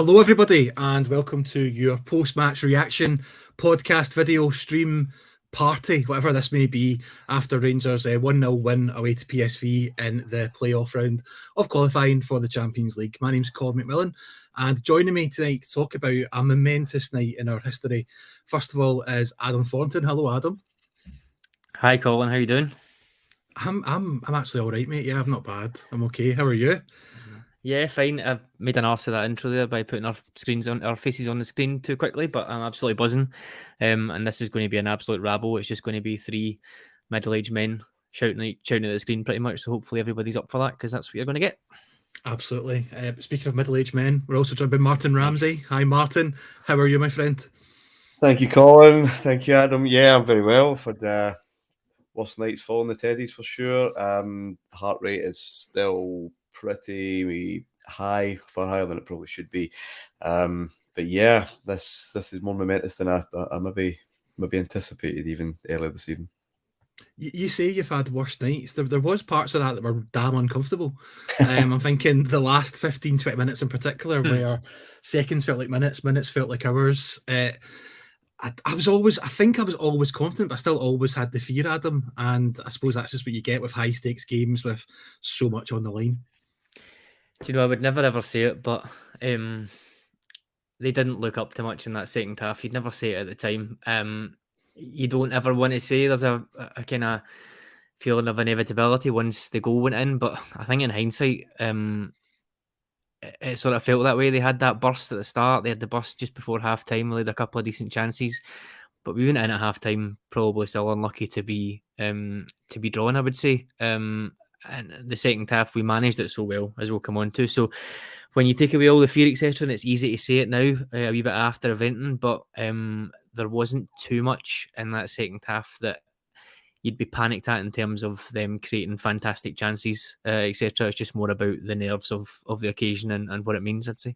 Hello, everybody, and welcome to your post-match reaction podcast, video, stream, party, whatever this may be, after Rangers' 1-0 win away to PSV in the playoff round of qualifying for the Champions League. My name's Colin McMillan, and joining me tonight to talk about a momentous night in our history, first of all, is Adam Thornton. Hello, Adam. Hi, Colin. How you doing? I'm actually all right, mate. Yeah, I'm not bad. I'm okay. How are you? Yeah, fine. I've made an arse of that intro there by putting our faces on the screen too quickly, but I'm absolutely buzzing. And this is going to be an absolute rabble. It's just going to be three middle-aged men shouting at the screen pretty much. So hopefully everybody's up for that, because that's what you're going to get. Absolutely. Speaking of middle-aged men, we're also joined by Martyn Ramsey. Nice. Hi, Martyn. How are you, my friend? Thank you, Colin. Thank you, Adam. Yeah, I'm very well. I've had worst nights following the Teddies for sure. Heart rate is still pretty high, far higher than it probably should be. But yeah, this is more momentous than I maybe anticipated even earlier this evening. You say you've had worse nights. There was parts of that were damn uncomfortable. I'm thinking the last 15, 20 minutes in particular, where seconds felt like minutes, minutes felt like hours. I was always confident, but I still always had the fear, Adam. And I suppose that's just what you get with high stakes games with so much on the line. Do you know, I would never ever say it, but they didn't look up to much in that second half. You'd never say it at the time. You don't ever want to say there's a kind of feeling of inevitability once the goal went in, but I think in hindsight, it sort of felt that way. They had that burst at the start. They had the burst just before half time. They had a couple of decent chances, but we went in at half time probably still unlucky to be drawn, I would say. And the second half, we managed it so well, as we'll come on to. So when you take away all the fear, etc., and it's easy to say it now, a wee bit after eventing, but there wasn't too much in that second half that you'd be panicked at in terms of them creating fantastic chances, etc. It's just more about the nerves of the occasion and what it means, I'd say.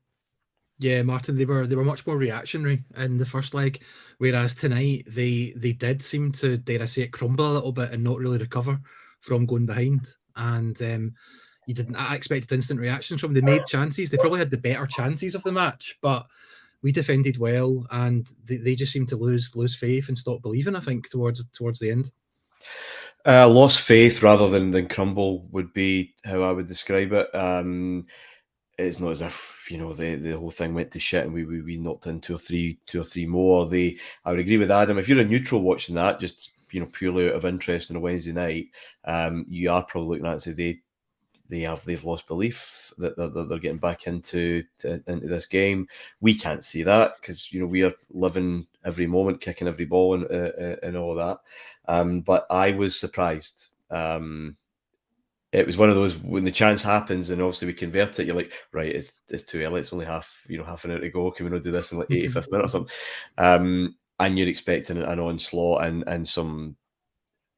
Yeah, Martyn, they were much more reactionary in the first leg, whereas tonight they did seem to, dare I say it, crumble a little bit and not really recover from going behind. And I expected instant reactions from them. They made chances. They probably had the better chances of the match, but we defended well, and they just seemed to lose faith and stop believing, I think, towards the end. Lost faith rather than crumble would be how I would describe it. It's not as if, you know, the whole thing went to shit and we knocked in two or three more. I would agree with Adam. If you're a neutral watching that, just, you know, purely out of interest on a Wednesday night, you are probably looking at it and say they've lost belief that they're getting back into this game. We can't see that because, you know, we are living every moment, kicking every ball and all of that. But I was surprised. It was one of those, when the chance happens and obviously we convert it, you're like, right, it's too early. It's only half an hour to go. Can we not do this in like 85th minute or something? And you're expecting an onslaught and some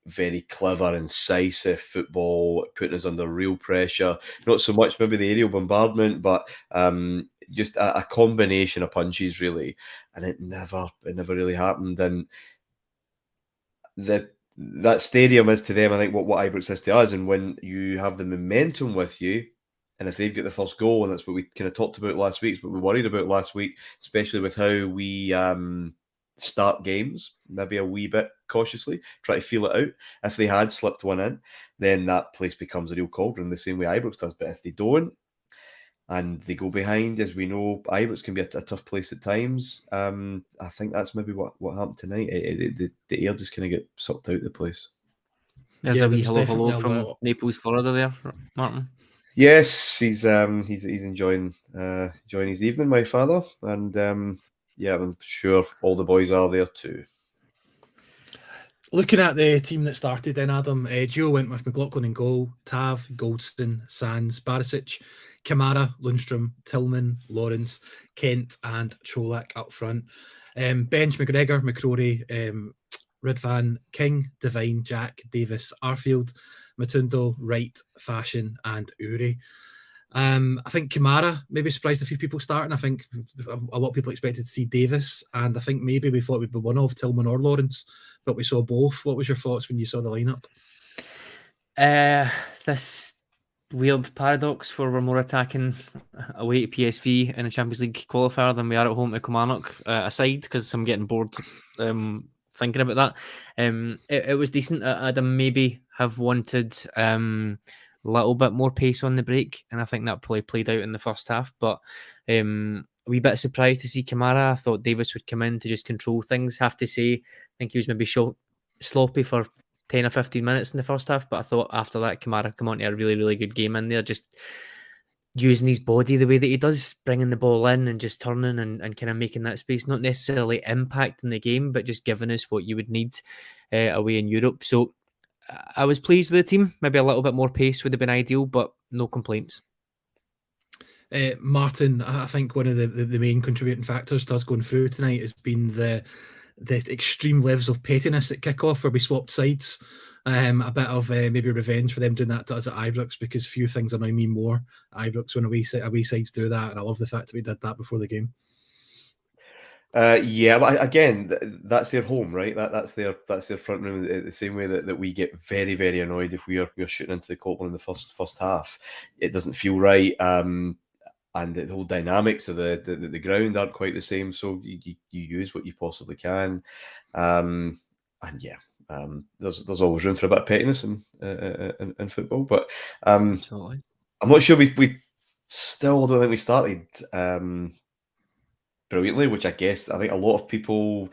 very clever, incisive football, putting us under real pressure. Not so much maybe the aerial bombardment, but just a combination of punches, really. And it never really happened. And that stadium is to them, I think, what Ibrox is to us. And when you have the momentum with you, and if they've got the first goal, and that's what we kind of talked about last week, it's what we worried about last week, especially with how we start games, maybe a wee bit cautiously, try to feel it out. If they had slipped one in, then that place becomes a real cauldron, the same way Ibrox does. But if they don't, and they go behind, as we know, Ibrox can be a tough place at times. I think that's maybe what happened tonight. The air just kind of get sucked out of the place. There's a wee hello from Naples, Florida there, Martyn. Yes, he's enjoying his evening, my father, and yeah, I'm sure all the boys are there too. Looking at the team that started then, Adam, Gio went with McLaughlin in goal, Tav, Goldson, Sands, Barisic, Kamara, Lundstrom, Tillman, Lawrence, Kent and Cholak up front. Bench, McGregor, McCrory, Ridvan, King, Devine, Jack, Davis, Arfield, Matundo, Wright, Fashion and Uri. I think Kamara maybe surprised a few people starting. I think a lot of people expected to see Davis, and I think maybe we thought it would be one of Tillman or Lawrence, but we saw both. What was your thoughts when you saw the lineup? This weird paradox where we're more attacking away to PSV in a Champions League qualifier than we are at home to Kilmarnock, aside, because I'm getting bored thinking about that. It was decent. I'd maybe have wanted a little bit more pace on the break, and I think that probably played out in the first half, but a wee bit surprised to see Kamara. I thought Davis would come in to just control things. Have to say, I think he was maybe sloppy for 10 or 15 minutes in the first half, but I thought after that, Kamara come on to a really, really good game in there, just using his body the way that he does, bringing the ball in and just turning and kind of making that space, not necessarily impacting the game, but just giving us what you would need away in Europe. So I was pleased with the team. Maybe a little bit more pace would have been ideal, but no complaints. Martyn, I think one of the main contributing factors to us going through tonight has been the extreme levels of pettiness at kickoff where we swapped sides. A bit of maybe revenge for them doing that to us at Ibrox, because few things annoy me more at Ibrox when away sides do that, and I love the fact that we did that before the game. Yeah, but again, that's their home, right? That's their front room. The same way that we get very, very annoyed if we're shooting into the Colin in the first half. It doesn't feel right, and the whole dynamics of the ground aren't quite the same. So you use what you possibly can, and yeah. There's always room for a bit of pettiness in football, but Totally. I'm not sure we still don't think we started brilliantly, which I think a lot of people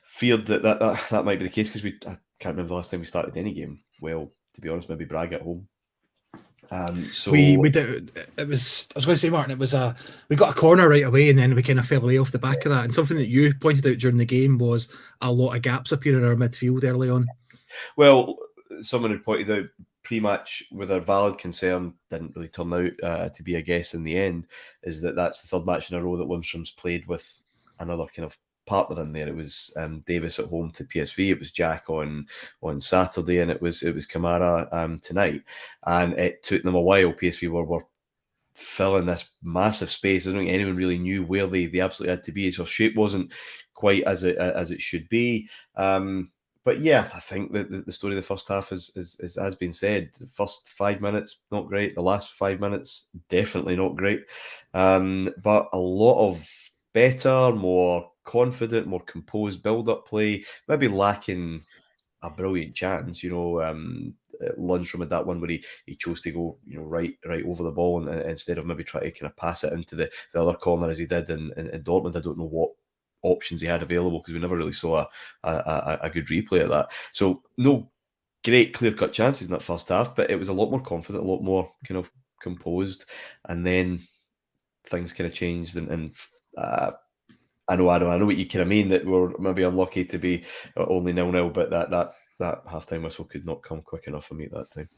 feared that might be the case, because I can't remember the last time we started any game. Well, to be honest, maybe Braga at home. So we did. It was. I was going to say, Martin. It was we got a corner right away, and then we kind of fell away off the back of that. And something that you pointed out during the game was a lot of gaps appearing in our midfield early on. Well, someone had pointed out pre-match with a valid concern, didn't really turn out to be a guess in the end, is that's the third match in a row that Lundstrom's played with another kind of partner in there. It was Davis at home to PSV, it was Jack on Saturday, and it was Kamara tonight. And it took them a while. PSV were filling this massive space. I don't think anyone really knew where they absolutely had to be. So shape wasn't quite as it should be. But yeah, I think that the story of the first half is has been said. The first 5 minutes, not great. The last 5 minutes, definitely not great. But a lot of better, more confident, more composed build-up play. Maybe lacking a brilliant chance. Lundstrom had that one where he chose to go right over the ball, and instead of maybe trying to kind of pass it into the other corner as he did in Dortmund. I don't know what options he had available, because we never really saw a good replay of that. So no great clear-cut chances in that first half, but it was a lot more confident, a lot more kind of composed, and then things kind of changed. And I know what you kind of mean, that we're maybe unlucky to be only 0-0, but that half-time whistle could not come quick enough for me at that time.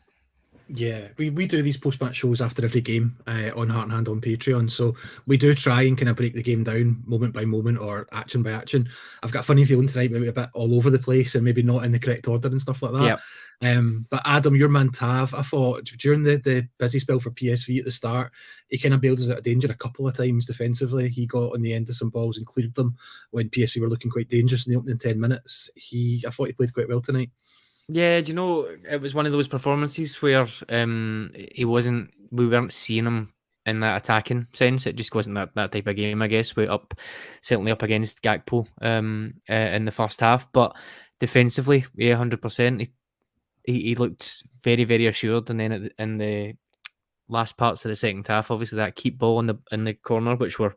Yeah, we do these post-match shows after every game on Heart and Hand on Patreon, so we do try and kind of break the game down moment by moment or action by action. I've got a funny feeling tonight, maybe a bit all over the place and maybe not in the correct order and stuff like that. Yep. But Adam, your man Tav, I thought during the busy spell for PSV at the start, he kind of bailed us out of danger a couple of times defensively. He got on the end of some balls and cleared them when PSV were looking quite dangerous in the opening 10 minutes. I thought he played quite well tonight. Yeah, do you know, it was one of those performances where we weren't seeing him in that attacking sense. It just wasn't that type of game, I guess. Certainly up against Gakpo in the first half, but defensively, yeah, 100%. He looked very, very assured, and then in the last parts of the second half, obviously that keep ball in the corner, which we're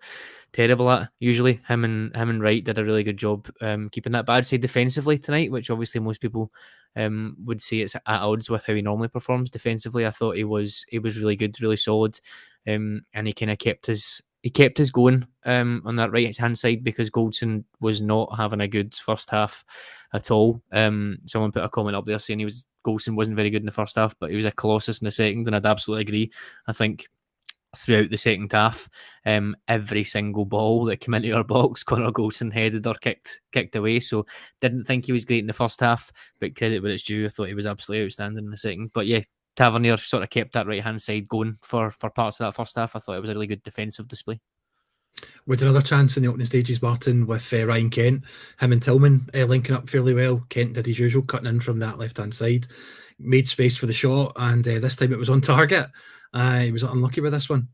terrible at usually. Him and Wright did a really good job keeping that. But I'd say defensively tonight, which obviously most people would say it's at odds with how he normally performs defensively, I thought he was really good, really solid, and he kind of kept us going on that right hand side, because Goldson was not having a good first half at all. Someone put a comment up there saying Goldson wasn't very good in the first half, but he was a colossus in the second, and I'd absolutely agree. I think throughout the second half, every single ball that came into our box, Connor Goldson headed or kicked away. So didn't think he was great in the first half, but credit where it's due, I thought he was absolutely outstanding in the second. But yeah, Tavernier sort of kept that right hand side going for parts of that first half. I thought it was a really good defensive display. With another chance in the opening stages, Martin, with Ryan Kent, him and Tillman linking up fairly well. Kent did his usual, cutting in from that left-hand side. made space for the shot, and this time it was on target. He was unlucky with this one.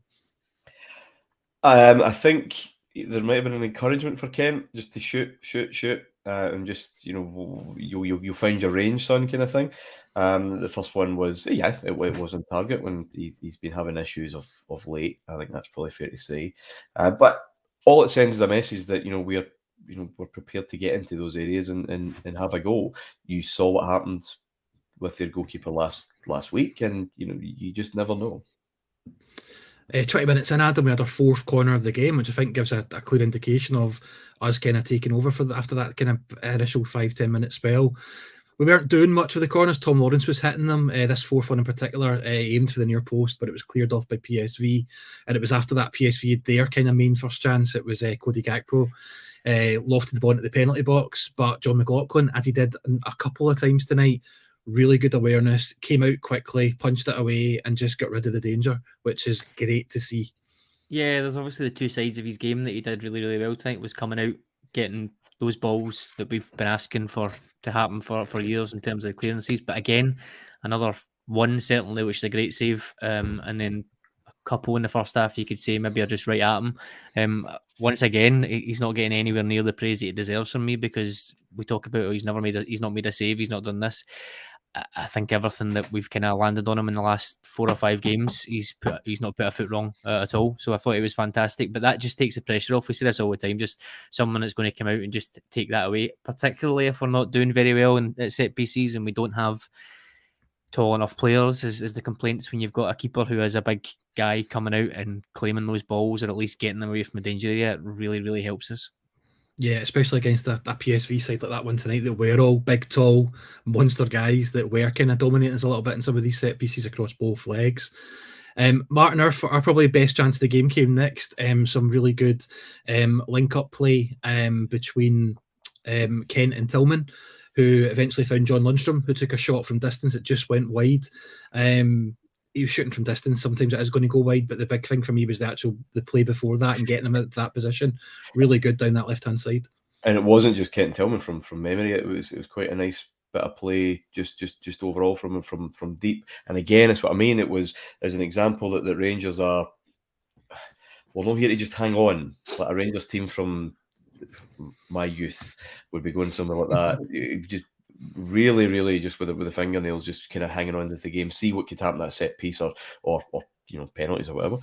I think there might have been an encouragement for Kent just to shoot, and just you'll find your range, son, kind of thing. The first one was it was on target when he's been having issues of late. I think that's probably fair to say. But all it sends is a message that we're prepared to get into those areas and have a goal. You saw what happened with their goalkeeper last week, and you just never know. 20 minutes in, Adam, we had our fourth corner of the game, which I think gives a clear indication of us kind of taking over after that kind of initial 5-10 minute spell. We weren't doing much with the corners. Tom Lawrence was hitting them. This fourth one in particular aimed for the near post, but it was cleared off by PSV. And it was after that PSV had their kind of main first chance. It was Cody Gakpo lofted the ball into the penalty box, but John McLaughlin, as he did a couple of times tonight, really good awareness, came out quickly, punched it away, and just got rid of the danger, which is great to see. Yeah, there's obviously the two sides of his game that he did really, really well tonight, was coming out, getting those balls that we've been asking for to happen for years in terms of clearances. But again, another one, certainly, which is a great save. And then a couple in the first half, you could say maybe are just right at him. Once again, he's not getting anywhere near the praise that he deserves from me, because we talk about he's not made a save, he's not done this. I think everything that we've kind of landed on him in the last 4 or 5 games, he's not put a foot wrong at all. So I thought it was fantastic. But that just takes the pressure off. We see this all the time. Just someone that's going to come out and just take that away, particularly if we're not doing very well at set pieces and we don't have tall enough players, is the complaints when you've got a keeper who is a big guy coming out and claiming those balls, or at least getting them away from the danger area. It really, really helps us. Yeah, especially against a PSV side like that one tonight, that we're all big, tall, monster guys that were kind of dominating us a little bit in some of these set pieces across both legs. Martin, our probably best chance of the game came next. Some really good link-up play between Kent and Tillman, who eventually found John Lundstrom, who took a shot from distance that just went wide. He was shooting from distance. Sometimes it is going to go wide, but the big thing for me was the play before that and getting him at that position. Really good down that left-hand side. And it wasn't just Kent Tillman from memory. It was quite a nice bit of play, just overall from deep. And again, it's what I mean. It was as an example that Rangers are. We're not here to just hang on. Like a Rangers team from my youth would be going somewhere like that. Just really just with the fingernails, just kind of hanging on to the game, see what could happen at that set piece or penalties or whatever.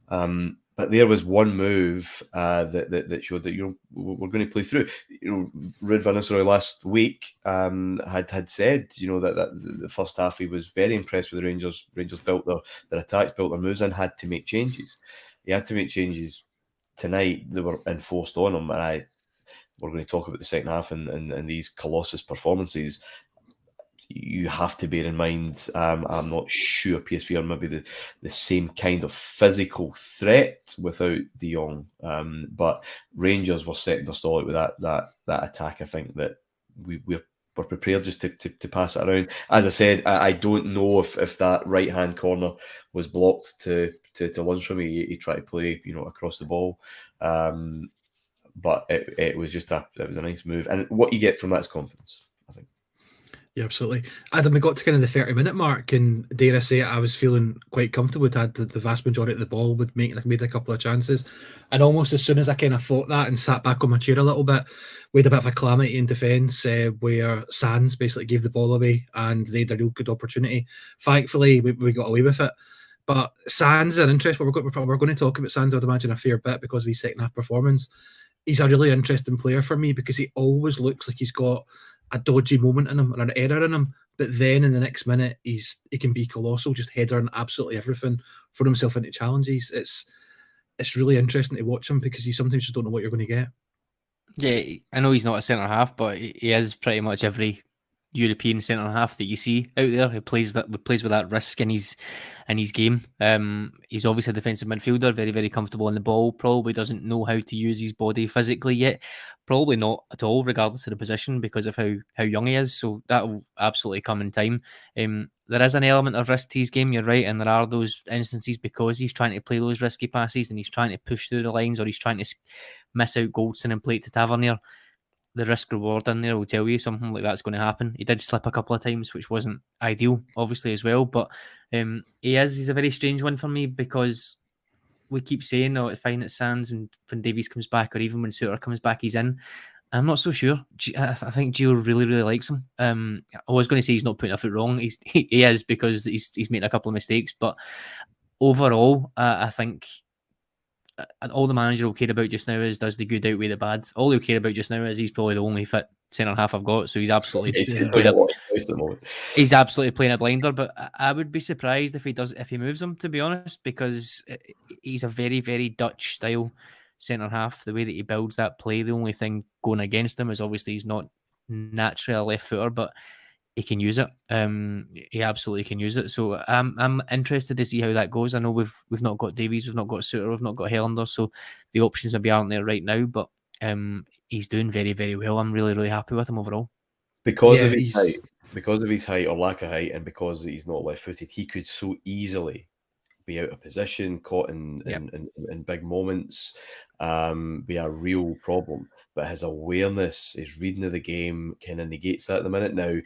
But there was one move that showed that we're going to play through. Ruud van Nistelrooy last week had said that the first half he was very impressed with the Rangers. Rangers built their attacks, built their moves, and had to make changes. He had to make changes tonight. They were enforced on him, and we're going to talk about the second half and these colossus performances. You have to bear in mind, I'm not sure PSV are maybe the same kind of physical threat without De Jong, but Rangers were setting their stall out with that attack. I think that we're prepared just to pass it around. As I said, I don't know if that right hand corner was blocked to Lundstrom. He tried to play across the ball. But it was just it was a nice move, and what you get from that is confidence, I think. Yeah, absolutely. Adam, we got to kind of the 30-minute mark, and dare I say it, I was feeling quite comfortable. We'd had the vast majority of the ball, would made a couple of chances, and almost as soon as I kind of thought that and sat back on my chair a little bit, we had a bit of a calamity in defence where Sands basically gave the ball away, and they had a real good opportunity. Thankfully, we got away with it. But Sands are interesting. We're going to talk about Sands, I would imagine, a fair bit because of his second half performance. He's a really interesting player for me because he always looks like he's got a dodgy moment in him or an error in him, but then in the next minute he can be colossal, just headering absolutely everything, for himself into challenges. It's really interesting to watch him because you sometimes just don't know what you're going to get. Yeah, I know he's not a centre half, but he is pretty much every European centre half that you see out there. He plays with that risk in his game. He's obviously a defensive midfielder, very, very comfortable on the ball. Probably doesn't know how to use his body physically yet. Probably not at all, regardless of the position, because of how young he is. So that will absolutely come in time. There is an element of risk to his game, you're right, and there are those instances because he's trying to play those risky passes and he's trying to push through the lines, or he's trying to miss out Goldson and play it to Tavernier. the risk reward in there will tell you something like that's going to happen. He did slip a couple of times, which wasn't ideal, obviously, as well. But he's a very strange one for me, because we keep saying, oh, it's fine at Sands, and when Davies comes back, or even when Suter comes back, he's in. I'm not so sure. I think Gio really, really likes him. I was going to say he's not putting a foot wrong. He is, because he's made a couple of mistakes. But overall, I think all the manager will care about just now is, does the good outweigh the bad? All he'll care about just now is he's probably the only fit centre half I've got, so he's absolutely he's absolutely playing a blinder. But I would be surprised if he moves him, to be honest, because he's a very, very Dutch style centre half. The way that he builds that play, the only thing going against him is obviously he's not naturally a left footer, but he can use it. He absolutely can use it. So I'm interested to see how that goes. I know we've not got Davies, we've not got Suter, we've not got Helander, so the options maybe aren't there right now. But he's doing very, very well. I'm really, really happy with him overall. Because of his height or lack of height, and because he's not left-footed, he could so easily be out of position, caught in big moments, be a real problem. But his awareness, his reading of the game, kind of negates that at the minute. Now,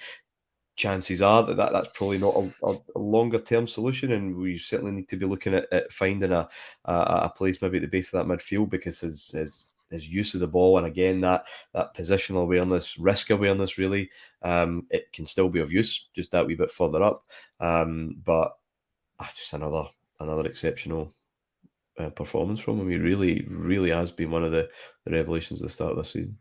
chances are that's probably not a longer term solution, and we certainly need to be looking at finding a place maybe at the base of that midfield, because his use of the ball, and again that positional awareness, risk awareness, really, it can still be of use, just that wee bit further up. But just another exceptional performance from him. He really, really has been one of the revelations at the start of this season.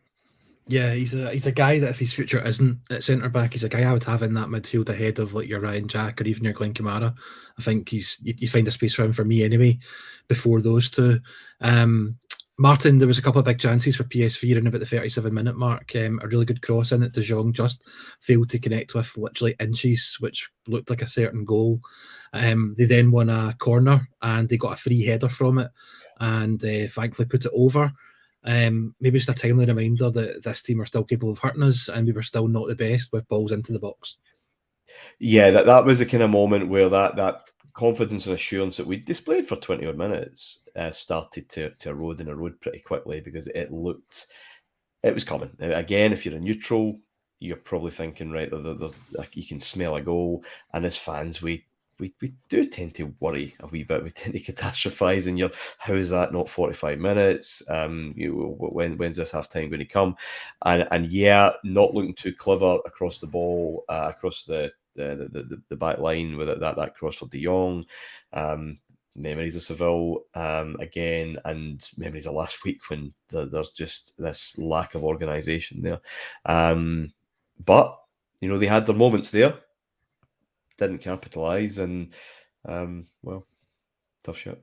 Yeah, he's a guy that if his future isn't at centre back, he's a guy I would have in that midfield ahead of like your Ryan Jack or even your Glenn Kamara. I think you find a space for him, for me anyway, before those two. Martyn, there was a couple of big chances for PSV around about the 37-minute mark. A really good cross in that De Jong just failed to connect with, literally inches, which looked like a certain goal. They then won a corner and they got a free header from it, and thankfully put it over. Maybe just a timely reminder that this team are still capable of hurting us, and we were still not the best with balls into the box. Yeah, that was the kind of moment where that confidence and assurance that we displayed for 20 odd minutes started to erode pretty quickly, because it was coming. Again, if you're a neutral, you're probably thinking, right, you can smell a goal, and as fans, we do tend to worry a wee bit. We tend to catastrophize, and how is that not 45 minutes? When's this half time going to come? And not looking too clever across the ball, across the back line with that cross for De Jong. Memories of Seville again, and memories of last week when there's just this lack of organisation there. But they had their moments there, didn't capitalise, and tough shit.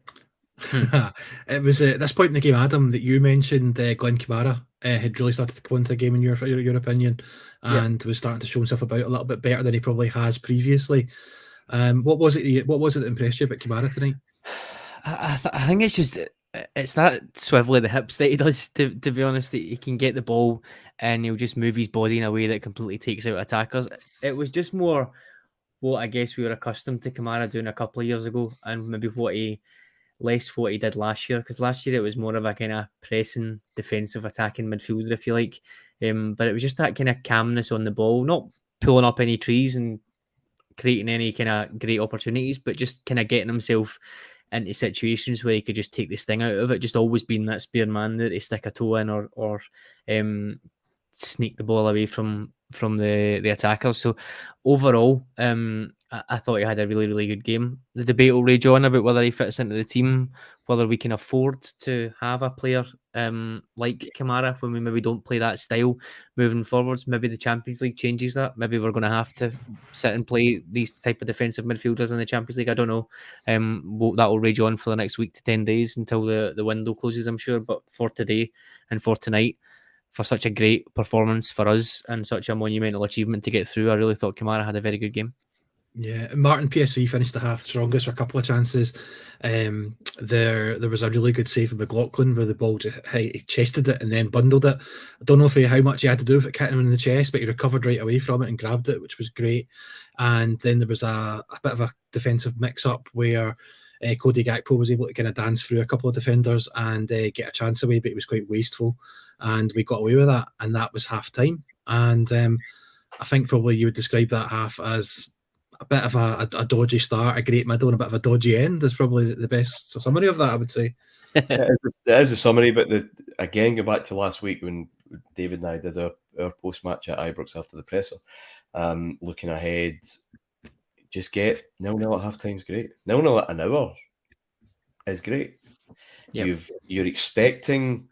It was at this point in the game, Adam, that you mentioned Glenn Kamara had really started to go into the game, in your opinion, and was starting to show himself about a little bit better than he probably has previously. What was it that impressed you about Kamara tonight? I think it's that swivel of the hips that he does, to be honest. He can get the ball and he'll just move his body in a way that completely takes out attackers. It was just more what I guess we were accustomed to Kamara doing a couple of years ago, and maybe what he did last year, because last year it was more of a kind of pressing, defensive, attacking midfielder, if you like. But it was just that kind of calmness on the ball, not pulling up any trees and creating any kind of great opportunities, but just kind of getting himself into situations where he could just take the sting out of it. Just always being that spare man that he stick a toe in or sneak the ball away from the attackers. So overall, I thought he had a really, really good game. The debate will rage on about whether he fits into the team, whether we can afford to have a player like Kamara when we maybe don't play that style moving forwards. Maybe the Champions League changes that. Maybe we're going to have to sit and play these type of defensive midfielders in the Champions League. I don't know. That will rage on for the next week to 10 days until the window closes, I'm sure. But for today and for tonight, for such a great performance for us and such a monumental achievement to get through, I really thought Kamara had a very good game. Yeah, Martyn, PSV finished the half strongest with a couple of chances. There was a really good save of McLaughlin where the ball he chested it and then bundled it. I don't know how much he had to do with it hitting him in the chest, but he recovered right away from it and grabbed it, which was great. And then there was a bit of a defensive mix-up where Cody Gakpo was able to kind of dance through a couple of defenders and get a chance away, but he was quite wasteful. and we got away with that, and that was half time. And I think probably you would describe that half as a bit of a dodgy start, a great middle, and a bit of a dodgy end is probably the best summary of that, I would say. It is a summary, but again, go back to last week when David and I did our post-match at Ibrox after the presser, looking ahead, just get 0-0 at half-time is great. 0-0 at an hour is great. Yep. You're expecting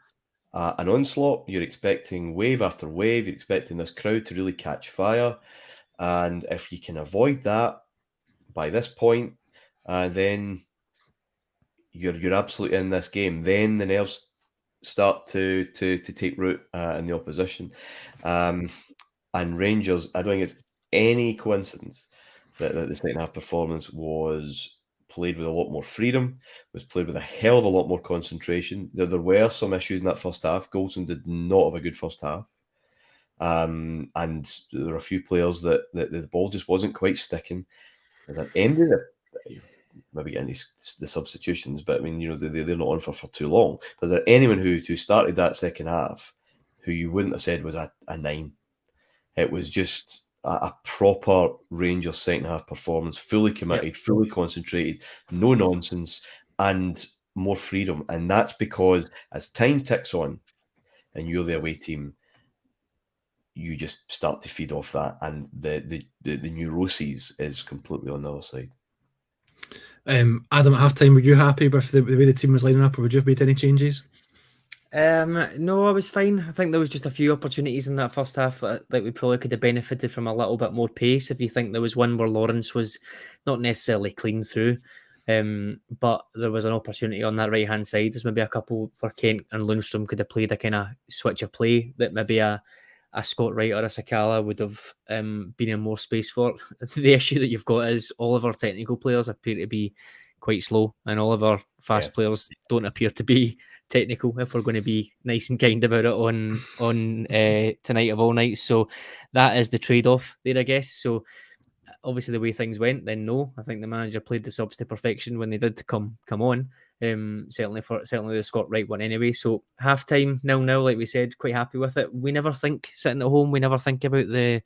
an onslaught, you're expecting wave after wave, you're expecting this crowd to really catch fire, and if you can avoid that by this point, then you're absolutely in this game. Then the nerves start to take root in the opposition, and Rangers. I don't think it's any coincidence that the second half performance was played with a lot more freedom, was played with a hell of a lot more concentration. There were some issues in that first half. Goldson did not have a good first half, and there were a few players that the ball just wasn't quite sticking. At the end of it, maybe getting the substitutions, but I mean, they're not on for too long. But is there anyone who started that second half who you wouldn't have said was a 9? It was just a proper Rangers second half performance, fully committed, fully concentrated, no nonsense, and more freedom. And that's because as time ticks on and you're the away team, you just start to feed off that, and the neuroses is completely on the other side. Adam, at half-time, were you happy with the way the team was lining up, or would you have made any changes? No, I was fine. I think there was just a few opportunities in that first half that we probably could have benefited from a little bit more pace. If you think there was one where Lawrence was not necessarily clean through, but there was an opportunity on that right-hand side. There's maybe a couple where Kent and Lundstrom could have played a kind of switch of play that maybe a Scott Wright or a Sakala would have been in more space for. The issue that you've got is all of our technical players appear to be quite slow, and all of our fast players don't appear to be technical, if we're going to be nice and kind about it on tonight of all nights. So that is the trade-off there, I guess. So obviously the way things went, then no, I think the manager played the subs to perfection when they did come on. Certainly the Scott Wright one anyway. So half time 0-0, like we said, quite happy with it. We never think sitting at home, we never think about the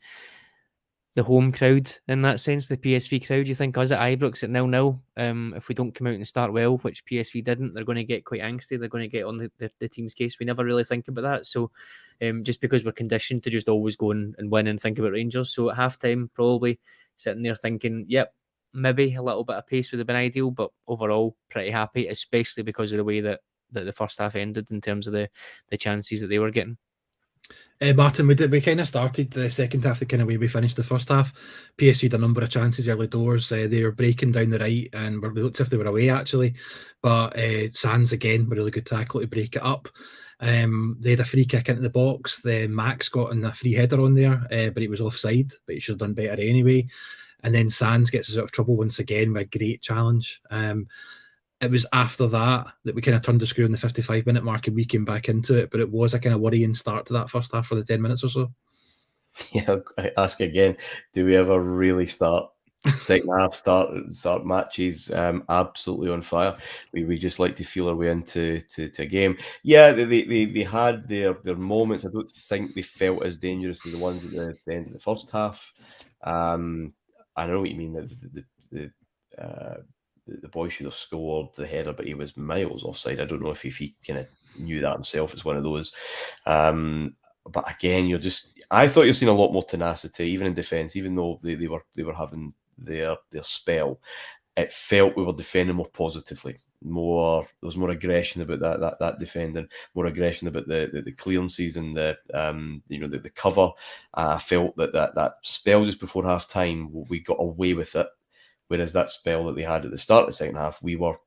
home crowd in that sense, the PSV crowd. You think us at Ibrox at 0-0, if we don't come out and start well, which PSV didn't, they're going to get quite angsty, they're going to get on the team's case. We never really think about that. So just because we're conditioned to just always go and win and think about Rangers. So at half time, probably sitting there thinking, yep, maybe a little bit of pace would have been ideal, but overall pretty happy, especially because of the way that the first half ended in terms of the chances that they were getting. Martin, we kind of started the second half the kind of way we finished the first half. PSV had a number of chances early doors. They were breaking down the right, and we looked as if they were away actually. But Sands again, a really good tackle to break it up. They had a free kick into the box. Max got in a free header on there, but he was offside. But he should have done better anyway. And then Sands gets us out of trouble once again with a great challenge. It was after that we kind of turned the screw on the 55-minute mark and we came back into it. But it was a kind of worrying start to that first half for the 10 minutes or so. Yeah, I ask again, do we ever really start second half, start matches absolutely on fire? We just like to feel our way into a game. Yeah, they had their moments. I don't think they felt as dangerous as the ones at the end of the first half. I know what you mean, the boy should have scored the header, but he was miles offside. I don't know if he kind of knew that himself. It's one of those. But again, I thought you're seeing a lot more tenacity, even in defence, even though they were having their spell. It felt we were defending more positively. There was more aggression about that defending, more aggression about the clearances and the cover. I felt that spell just before half time, we got away with it. Whereas that spell that they had at the start of the second half, we were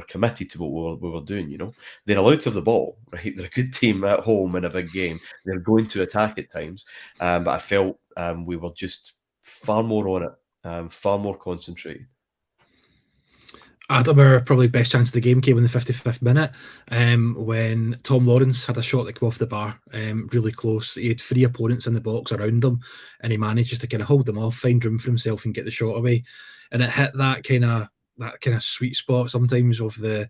committed to what we were doing. They're allowed to have the ball, right? They're a good team at home in a big game. They're going to attack at times, but I felt we were just far more on it, far more concentrated. Adam, our probably best chance of the game came in the 55th minute when Tom Lawrence had a shot that came off the bar, really close. He had 3 opponents in the box around him, and he managed just to kind of hold them off, find room for himself and get the shot away. And it hit that kind of that kind of sweet spot sometimes of the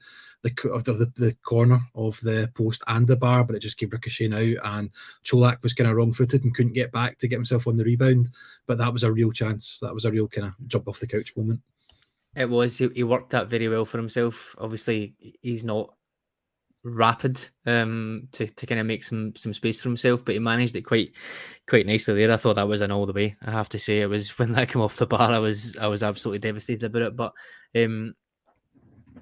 corner of the post and the bar, but it just kept ricocheting out, and Cholak was kind of wrong-footed and couldn't get back to get himself on the rebound. But that was a real chance. That was a real kind of jump off the couch moment. It was. He worked that very well for himself. Obviously, he's not rapid to kind of make some space for himself, but he managed it quite nicely there. I thought that was an all the way. I have to say, it was when that came off the bar, I was absolutely devastated about it. But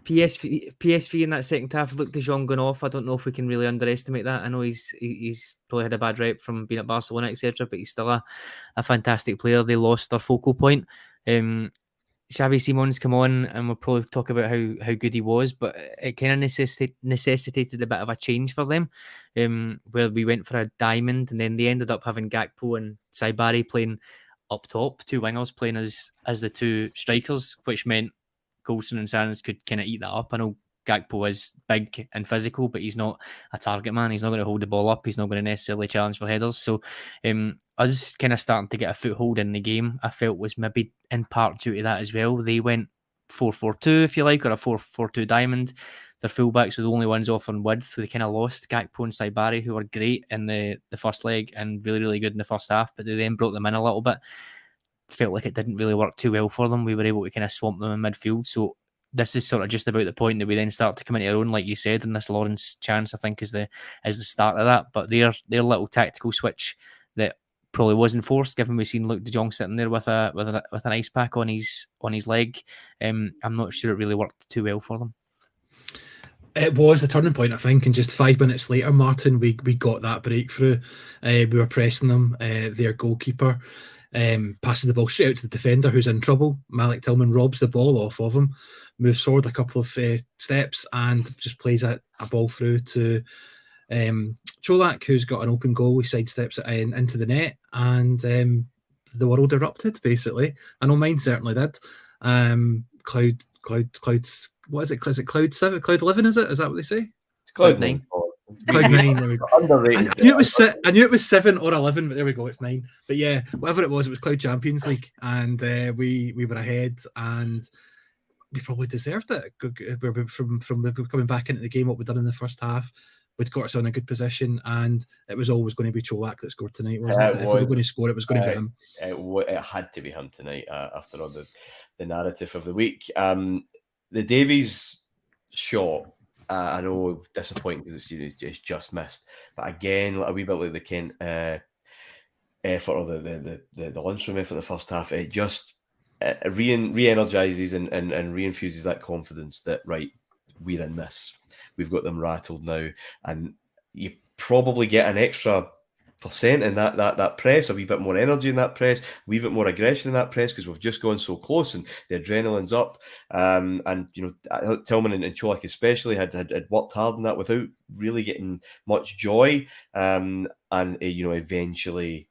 PSV in that second half looked De Jong going off. I don't know if we can really underestimate that. I know he's probably had a bad rep from being at Barcelona, etc., but he's still a fantastic player. They lost their focal point. Xavi Simons come on, and we'll probably talk about how good he was, but it kind of necessitated a bit of a change for them, where we went for a diamond, and then they ended up having Gakpo and Saibari playing up top, two wingers playing as the two strikers, which meant Goldson and Sands could kind of eat that up. I know Gakpo is big and physical, but he's not a target man. He's not going to hold the ball up. He's not going to necessarily challenge for headers. So I was kind of starting to get a foothold in the game. I felt was maybe in part due to that as well. They went 4-4-2, if you like, or a 4-4-2 diamond. Their fullbacks were the only ones off on width. They kind of lost Gakpo and Saibari, who were great in the first leg and really, really good in the first half, but they then brought them in a little bit. Felt like it didn't really work too well for them. We were able to kind of swamp them in midfield. So this is sort of just about the point that we then start to come into our own, like you said, and this Lawrence chance, I think, is the start of that. But their little tactical switch that probably wasn't forced, given we've seen Luke De Jong sitting there with an ice pack on his leg. I'm not sure it really worked too well for them. It was the turning point, I think, and just 5 minutes later, Martin, we got that breakthrough. We were pressing them. Their goalkeeper passes the ball straight out to the defender who's in trouble. Malik Tillman robs the ball off of him, moves forward a couple of steps, and just plays a ball through to Cholak, who's got an open goal. He sidesteps it into the net, and the world erupted, basically. I know mine certainly did. Cloud, what is it? Is it Cloud 7? Cloud 11, is it? Is that what they say? It's Cloud 9. Cloud 9, there we go. Underrated. I knew it was 7 or 11, but there we go, it's 9. But yeah, whatever it was Cloud Champions League, and we were ahead, and we probably deserved it. From coming back into the game, what we'd done in the first half, we'd got us in a good position, and it was always going to be Cholak that scored tonight, wasn't it? If we were going to score, it was going to be him. It had to be him tonight, after all the narrative of the week. The Davies shot, I know, disappointing because it's just missed. But again, a wee bit like the Kent effort, or the Lundstrom effort in the first half, it just re-energizes and reinfuses that confidence that, right, we're in this. We've got them rattled now, and you probably get an extra percent in that press, a wee bit more energy in that press, a wee bit more aggression in that press, because we've just gone so close and the adrenaline's up. And Tillman and Cholak especially had worked hard on that without really getting much joy. And eventually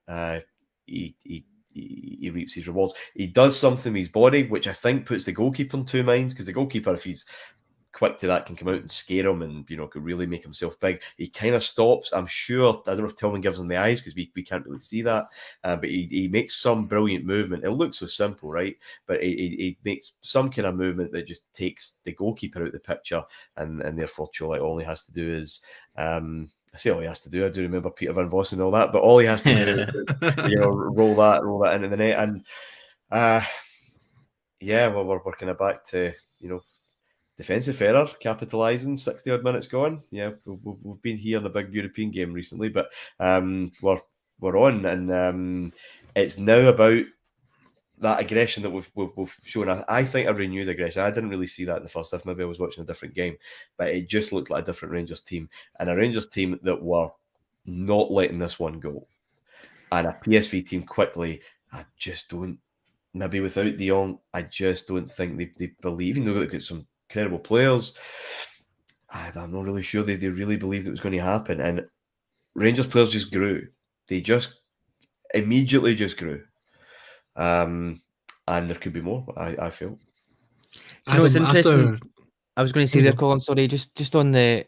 he reaps his rewards. He does something with his body, which I think puts the goalkeeper in two minds, because the goalkeeper, if he's quick to that, can come out and scare him and could really make himself big. He kind of stops. I'm sure, I don't know if Tillman gives him the eyes, because we can't really see that, but he makes some brilliant movement. It looks so simple, right? But he makes some kind of movement that just takes the goalkeeper out of the picture, and therefore Cholak, all he has to do is I say all he has to do, I do remember Peter Van Vossen and all that, but all he has to do is roll that into the net. And we're kind of back to defensive error, capitalising, 60 odd minutes gone. Yeah, we've been here in a big European game recently, but we're on, and it's now about that aggression that we've shown. I think a renewed aggression. I didn't really see that in the first half. Maybe I was watching a different game, but it just looked like a different Rangers team, and a Rangers team that were not letting this one go, and a PSV team quickly. I just don't. Maybe without De Jong, I just don't think they believe. Even though they've got some incredible players, I'm not really sure they really believed it was going to happen. And Rangers players just grew. They just immediately just grew. And there could be more, I feel. It's interesting. I was going to say there, Colin, sorry, just on the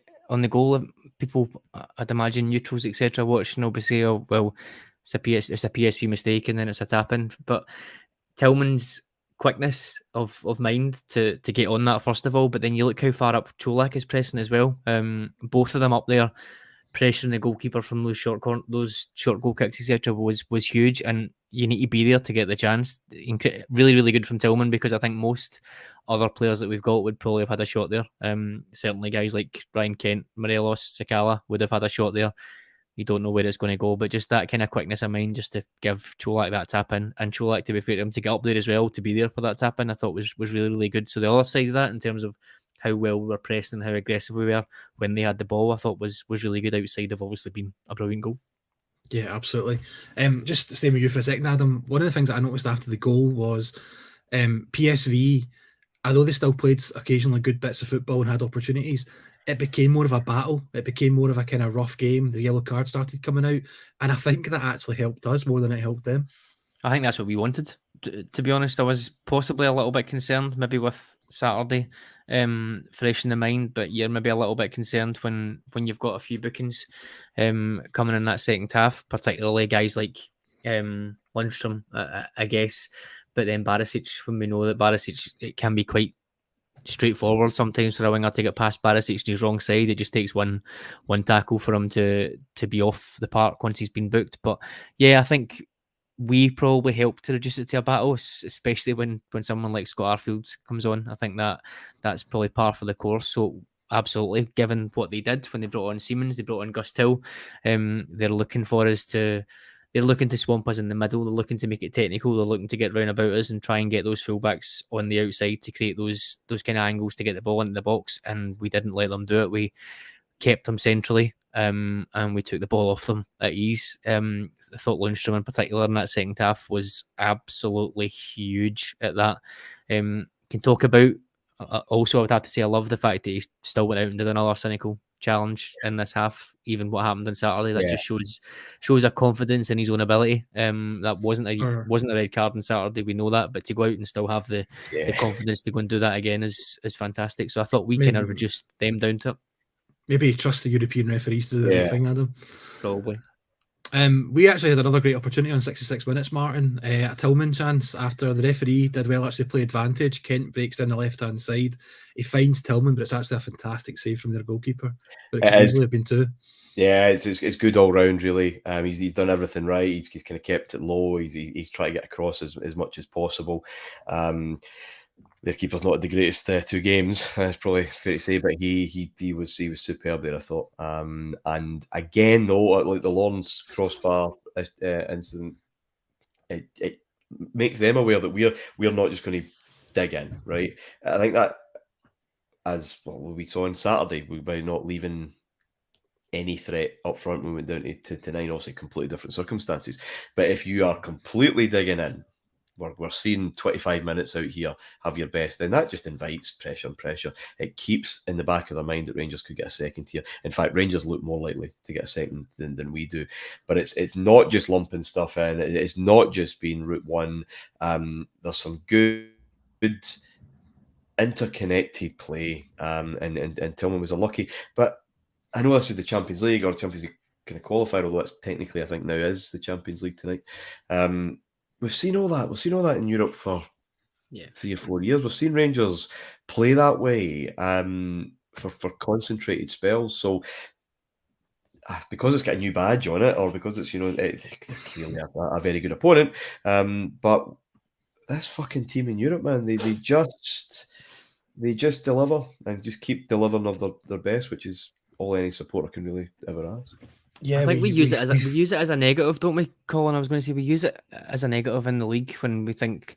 goal, people, I'd imagine neutrals, etc., watching will be say, oh, well, it's a PSV mistake and then it's a tap-in. But Tillman's quickness of mind to get on that first of all, but then you look how far up Cholak is pressing as well. Both of them up there pressuring the goalkeeper from those short goal kicks, etc. was huge, and you need to be there to get the chance. Really, really good from Tillman, because I think most other players that we've got would probably have had a shot there. Certainly guys like Ryan Kent, Morelos, Sakala would have had a shot there. You don't know where it's going to go, but just that kind of quickness of mind just to give Cholak that tap in, and Cholak, to be fair to him, to get up there as well, to be there for that tap in, I thought was really, really good. So the other side of that, in terms of how well we were pressed and how aggressive we were when they had the ball, I thought was really good, outside of obviously being a brilliant goal. Yeah, absolutely. Just staying with you for a second, Adam, one of the things that I noticed after the goal was PSV, although they still played occasionally good bits of football and had opportunities, it became more of a battle. It became more of a kind of rough game. The yellow card started coming out, and I think that actually helped us more than it helped them. I think that's what we wanted. To be honest, I was possibly a little bit concerned, maybe with Saturday fresh in the mind, but you're maybe a little bit concerned when you've got a few bookings coming in that second half, particularly guys like Lundstrom, I guess, but then Barisic, when we know that Barisic, it can be quite straightforward sometimes for a winger to get past Barisic to his wrong side. It just takes one tackle for him to be off the park once he's been booked. But yeah, I think we probably help to reduce it to a battle, especially when someone like Scott Arfield comes on. I think that's probably par for the course. So absolutely, given what they did when they brought on Siemens, they brought on Gus Till. They're looking to swamp us in the middle. They're looking to make it technical. They're looking to get round about us and try and get those fullbacks on the outside to create those kind of angles to get the ball into the box. And we didn't let them do it. We kept them centrally, and we took the ball off them at ease. I thought Lundstrom in particular in that second half was absolutely huge at that. Can talk about, also I would have to say I love the fact that he still went out and did another cynical challenge in this half. Even what happened on Saturday, that just shows a confidence in his own ability. That wasn't a red card on Saturday, we know that, but to go out and still have the confidence to go and do that again is fantastic. So I thought we kind of reduced them down to it. Maybe trust the European referees to do the right thing, Adam. Probably. We actually had another great opportunity on 66 minutes, Martin. A Tillman chance after the referee did well, actually play advantage. Kent breaks down the left-hand side. He finds Tillman, but it's actually a fantastic save from their goalkeeper. But it could easily have been two. Yeah, it's good all round, really. He's done everything right. He's kind of kept it low. He's trying to get across as much as possible. Their keeper's not the greatest two games, that's probably fair to say, but he was superb there, I thought. And again, though, like the Lawrence crossbar incident, it makes them aware that we're not just going to dig in, right? I think that, as we saw on Saturday, by not leaving any threat up front when we went down to 9, obviously completely different circumstances. But if you are completely digging in, we're seeing 25 minutes out here, have your best, then that just invites pressure and pressure. It keeps in the back of their mind that Rangers could get a second here. In fact, Rangers look more likely to get a second than we do. But it's not just lumping stuff in. It's not just being route one. There's some good interconnected play, and Tillman was unlucky. But I know this is the Champions League or Champions League kind of qualifier, although it's technically, I think, now is the Champions League tonight. We've seen all that. We've seen all that in Europe for 3 or 4 years. We've seen Rangers play that way for concentrated spells. So because it's got a new badge on it, or because it's they're clearly a very good opponent, but this fucking team in Europe, man, they just deliver and just keep delivering of their best, which is all any supporter can really ever ask. Yeah, I think we use it as a negative, don't we, Colin? I was going to say we use it as a negative in the league when we think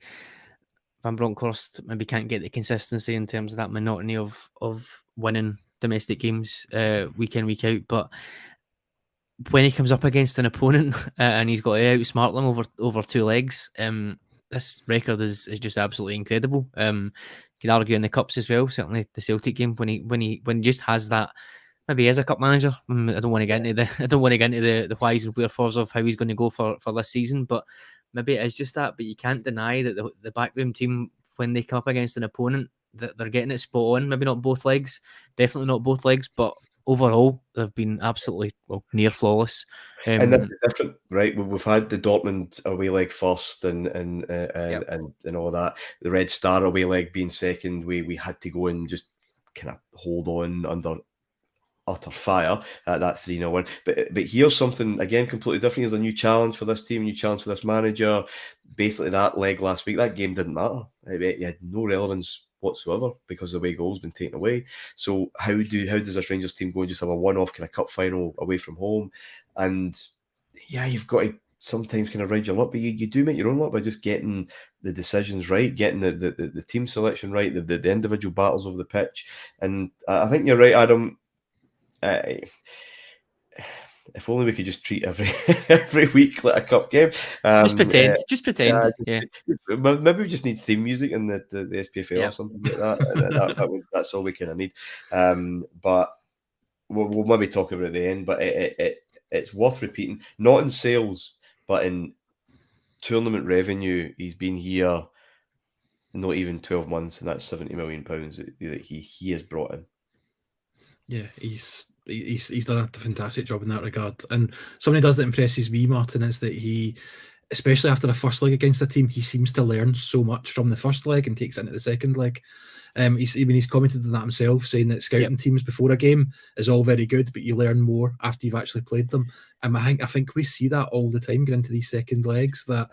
Van Bronckhorst maybe can't get the consistency in terms of that monotony of winning domestic games week in, week out. But when he comes up against an opponent and he's got to outsmart them over 2 legs, this record is just absolutely incredible. You can argue in the cups as well. Certainly the Celtic game when he just has that. Maybe as a cup manager, I don't want to get into the whys and wherefores of how he's going to go for this season, but maybe it is just that. But you can't deny that the backroom team, when they come up against an opponent, that they're getting it spot on. Maybe not both legs, definitely not both legs, but overall, they've been absolutely near flawless. And that's different, right? We've had the Dortmund away leg first, and all that. The Red Star away leg being second. We had to go and just kind of hold on under utter fire at that 3-0 win. But here's something again completely different. Here's a new challenge for this team, a new challenge for this manager. Basically, that leg last week, that game didn't matter. It had no relevance whatsoever because the way goals been taken away. So how does this Rangers team go and just have a one-off kind of cup final away from home? And yeah, you've got to sometimes kind of ride your luck, but you do make your own luck by just getting the decisions right, getting the team selection right, the individual battles over the pitch. And I think you're right, Adam. If only we could just treat every week like a cup game. Just pretend. Yeah. Maybe we just need theme music in the SPFL or something like that. That's all we kind of need. But we'll maybe talk about it at the end. But it's worth repeating. Not in sales, but in tournament revenue. He's been here not even 12 months, and that's £70 million that he has brought in. Yeah, he's done a fantastic job in that regard. And something does that impresses me, Martin, is that he, especially after the first leg against a team, he seems to learn so much from the first leg and takes it into the second leg. He's commented on that himself, saying that scouting teams before a game is all very good, but you learn more after you've actually played them. And I think we see that all the time going into these second legs, that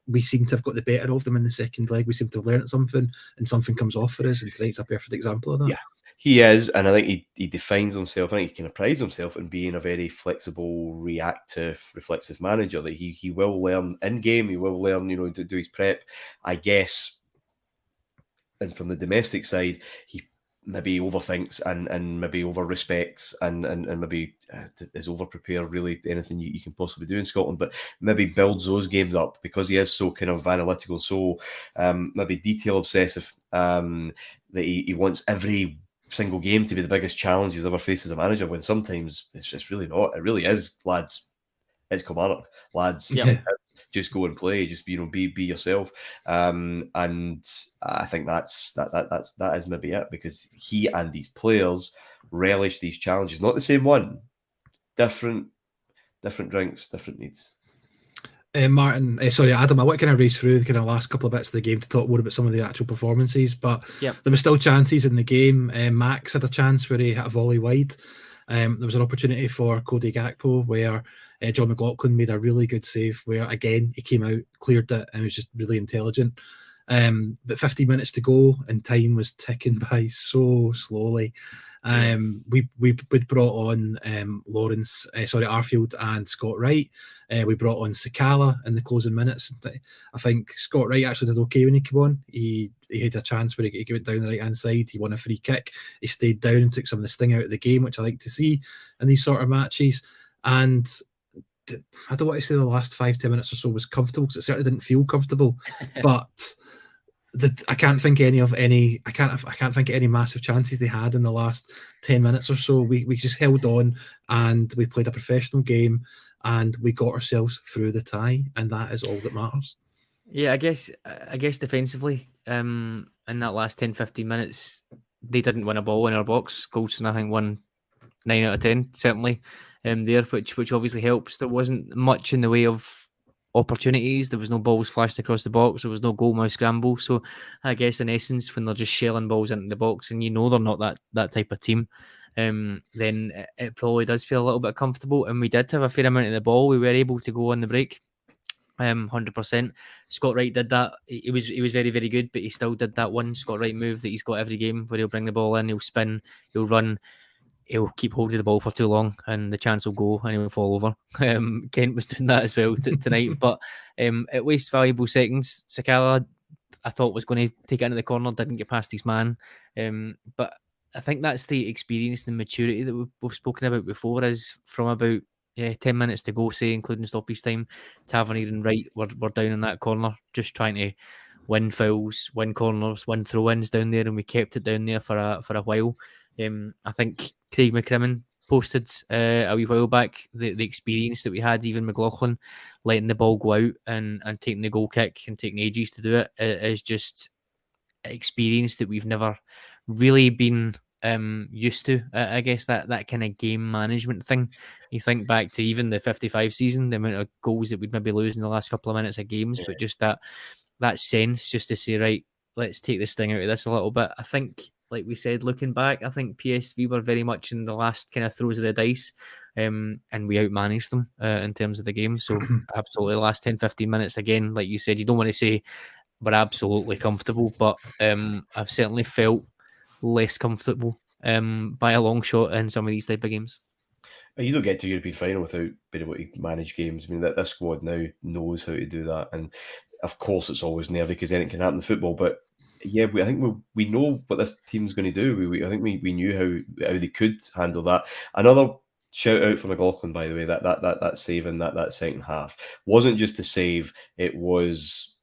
we seem to have got the better of them in the second leg. We seem to have learned something, and something comes off for us. And tonight's a perfect example of that. Yeah. He is, and I think he defines himself. I think he kind of prides himself in being a very flexible, reactive, reflexive manager. That he will learn in game. He will learn, to do his prep. I guess, and from the domestic side, he maybe overthinks and maybe over respects and maybe is over prepared. Really, anything you can possibly do in Scotland, but maybe builds those games up because he is so kind of analytical, so maybe detail obsessive. That he wants every single game to be the biggest challenge he's ever faced as a manager, when sometimes it's just really not. It really is, lads. It's Kilmarnock, lads. Yeah. Just go and play. Just be yourself. And I think that is maybe it, because he and these players relish these challenges. Not the same one. Different drinks, different needs. Martin, sorry, Adam, I want to kind of race through the kind of last couple of bits of the game to talk more about some of the actual performances, but there were still chances in the game. Max had a chance where he hit a volley wide. There was an opportunity for Cody Gakpo where John McLaughlin made a really good save where, again, he came out, cleared it, and was just really intelligent. But 15 minutes to go and time was ticking by so slowly. We brought on Arfield and Scott Wright. We brought on Sakala in the closing minutes. I think Scott Wright actually did okay when he came on. He had a chance where he went down the right hand side. He won a free kick. He stayed down and took some of the sting out of the game, which I like to see in these sort of matches. And I don't want to say the last 5-10 minutes or so was comfortable, because it certainly didn't feel comfortable. But I can't think of any massive chances they had in the last 10 minutes or so. We just held on and we played a professional game and we got ourselves through the tie, and that is all that matters. Yeah, I guess defensively, in that last 10-15 minutes, they didn't win a ball in our box. Goldson, I think, won 9 out of 10, certainly, there, which obviously helps. There wasn't much in the way of opportunities. There was no balls flashed across the box. There was no goal mouth scramble. So I guess in essence, when they're just shelling balls into the box and they're not that type of team, then it probably does feel a little bit comfortable. And we did have a fair amount of the ball. We were able to go on the break. 100%. Scott Wright did that. He was very, very good, but he still did that one Scott Wright move that he's got every game, where he'll bring the ball in, he'll spin, he'll run, he'll keep holding the ball for too long, and the chance will go and he'll fall over. Kent was doing that as well tonight, but at least valuable seconds. Sakala, I thought, was going to take it into the corner, didn't get past his man. But I think that's the experience and maturity that we've spoken about before, is from about 10 minutes to go, say, including stoppage time, Tavernier and Wright were down in that corner, just trying to win fouls, win corners, win throw-ins down there, and we kept it down there for a while. I think Craig McCrimmon posted a wee while back the experience that we had, even McLaughlin letting the ball go out and taking the goal kick and taking ages to do it is just experience that we've never really been used to. I guess that kind of game management thing. You think back to even the 55 season, the amount of goals that we'd maybe lose in the last couple of minutes of games, but just that sense just to say, right, let's take this thing out of this a little bit. I think, like we said, looking back, I think PSV were very much in the last kind of throws of the dice, and we outmanaged them in terms of the game. So absolutely, the last 10-15 minutes, again, like you said, you don't want to say we're absolutely comfortable, but I've certainly felt less comfortable by a long shot in some of these type of games. You don't get to European final without being able to manage games. I mean, that this squad now knows how to do that, and of course, it's always nervy because anything can happen in football. But yeah, I think we know what this team's going to do. I think we knew how they could handle that. Another shout out for McLaughlin, by the way. That save in that second half wasn't just a save; it was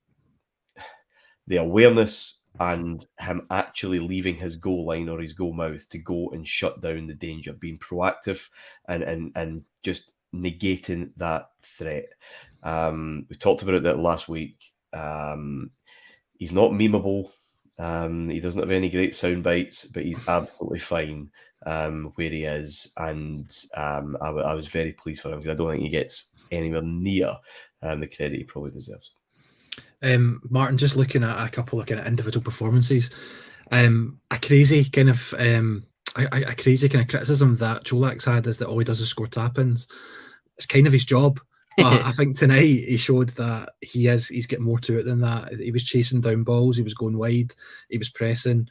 the awareness and him actually leaving his goal line or his goal mouth to go and shut down the danger, being proactive and just negating that threat. We talked about it that last week. He's not memeable. He doesn't have any great sound bites, but he's absolutely fine where he is. And I was very pleased for him because I don't think he gets anywhere near the credit he probably deserves. Martin, just looking at a couple of kind of individual performances, a crazy kind of criticism that Colak's had is that all he does is score tap-ins. It's kind of his job. But I think tonight he showed that he's getting more to it than that. He was chasing down balls, he was going wide, he was pressing.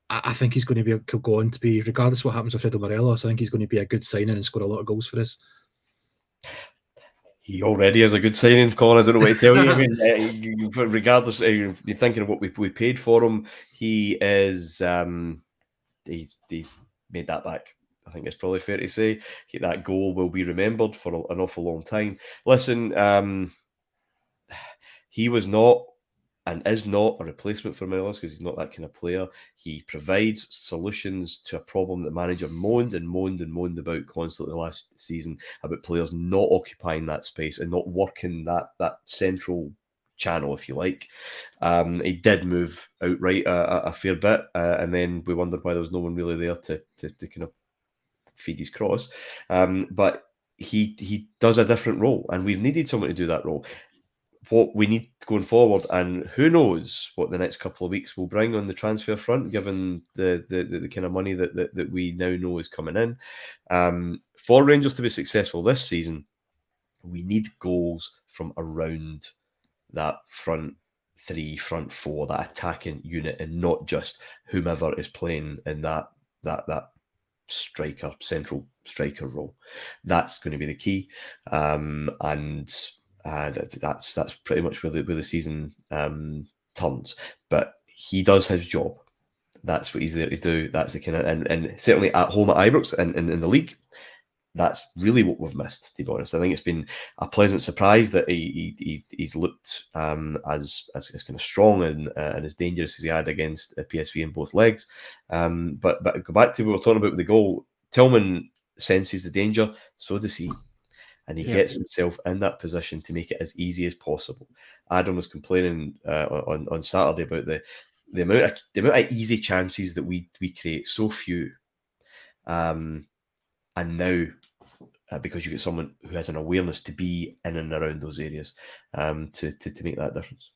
I think he's going to go on to be, regardless of what happens with Fredo Morelos, I think he's going to be a good signing and score a lot of goals for us. He already is a good signing, Colin. I don't know what to tell you. I mean, regardless, you're thinking of what we paid for him. He is he's made that back. I think it's probably fair to say that goal will be remembered for an awful long time. Listen, he was not and is not a replacement for Morelos because he's not that kind of player. He provides solutions to a problem that the manager moaned about constantly last season about players not occupying that space and not working that central channel, if you like. He did move outright a fair bit, and then we wondered why there was no one really there to kind of feed his cross. But he does a different role, and we've needed someone to do that role. What we need going forward, and who knows what the next couple of weeks will bring on the transfer front, given the kind of money that we now know is coming in. For Rangers to be successful this season, we need goals from around that front three, front four, that attacking unit, and not just whomever is playing in that central striker role. That's going to be the key, and that's pretty much where the season turns. But he does his job. That's what he's there to do. That's the kind of and certainly at home at Ibrox and in the league, that's really what we've missed, to be honest. I think it's been a pleasant surprise that he's looked as kind of strong and as dangerous as he had against PSV in both legs. But go back to what we were talking about with the goal. Tillman senses the danger, so does he. And he gets himself in that position to make it as easy as possible. Adam was complaining on Saturday about the amount of easy chances that we create, so few. And now, because you get someone who has an awareness to be in and around those areas, to make that difference.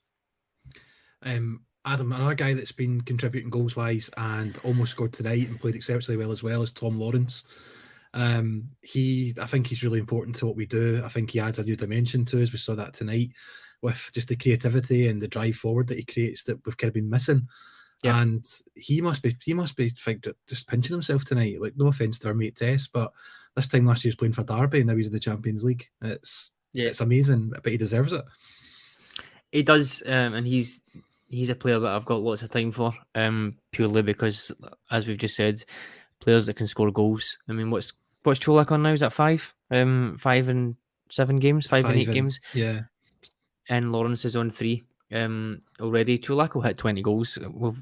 Adam, another guy that's been contributing goals wise and almost scored tonight and played exceptionally well as well is Tom Lawrence. I think he's really important to what we do. I think he adds a new dimension to us. We saw that tonight with just the creativity and the drive forward that he creates that we've kind of been missing. Yeah. And he must be just pinching himself tonight. Like, no offense to our mate Tess, but this time last year he was playing for Derby and now he's in the Champions League. It's amazing, but he deserves it. He does, and he's a player that I've got lots of time for, purely because, as we've just said, players that can score goals. I mean, what's Colak on now? Is that 5? 5 and 7 games, 5 and 8 games. Yeah. And Lawrence is on 3 already. Colak will hit 20 goals.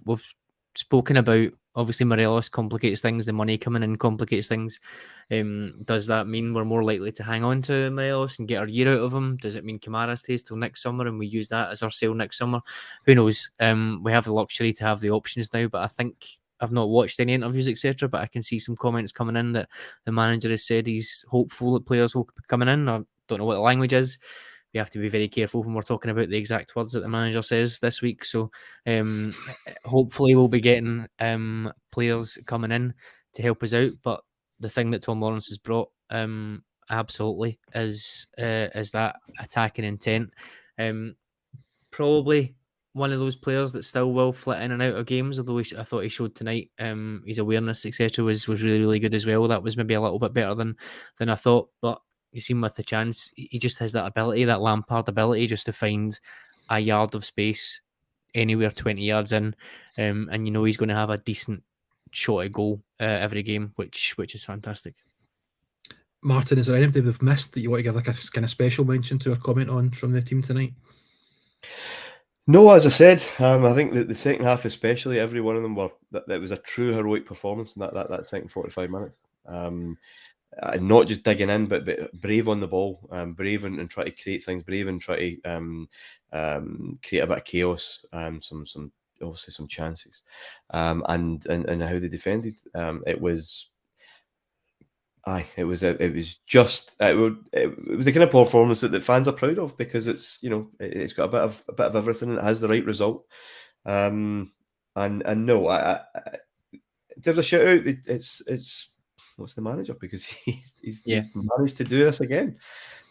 We've spoken about, obviously Morelos complicates things, the money coming in complicates things. Does that mean we're more likely to hang on to Morelos and get our year out of him? Does it mean Kamara stays till next summer and we use that as our sale next summer? Who knows? We have the luxury to have the options now, but I think not watched any interviews, etc. But I can see some comments coming in that the manager has said he's hopeful that players will be coming in. I don't know what the language is. We have to be very careful when we're talking about the exact words that the manager says this week. So hopefully we'll be getting players coming in to help us out. But the thing that Tom Lawrence has brought absolutely is that attacking intent. Probably one of those players that still will flit in and out of games, although I thought he showed tonight his awareness, etc., was really, really good as well. That was maybe a little bit better than I thought. But you see him with the chance, he just has that ability, that Lampard ability, just to find a yard of space anywhere 20 yards in, and you know he's going to have a decent shot at goal every game, which is fantastic. Martyn, is there anybody they've missed that you want to give like a kind of special mention to or comment on from the team tonight? No, as I said, I think that the second half, especially, every one of them that was a true heroic performance in that second 45 minutes. Not just digging in, but brave on the ball, brave and try to create things, brave and try to create a bit of chaos, some obviously some chances, and how they defended. It was the kind of performance that the fans are proud of, because it's it's got a bit of everything. It has the right result, and no, I there's a shout out. It's what's the manager, because he's managed to do this again.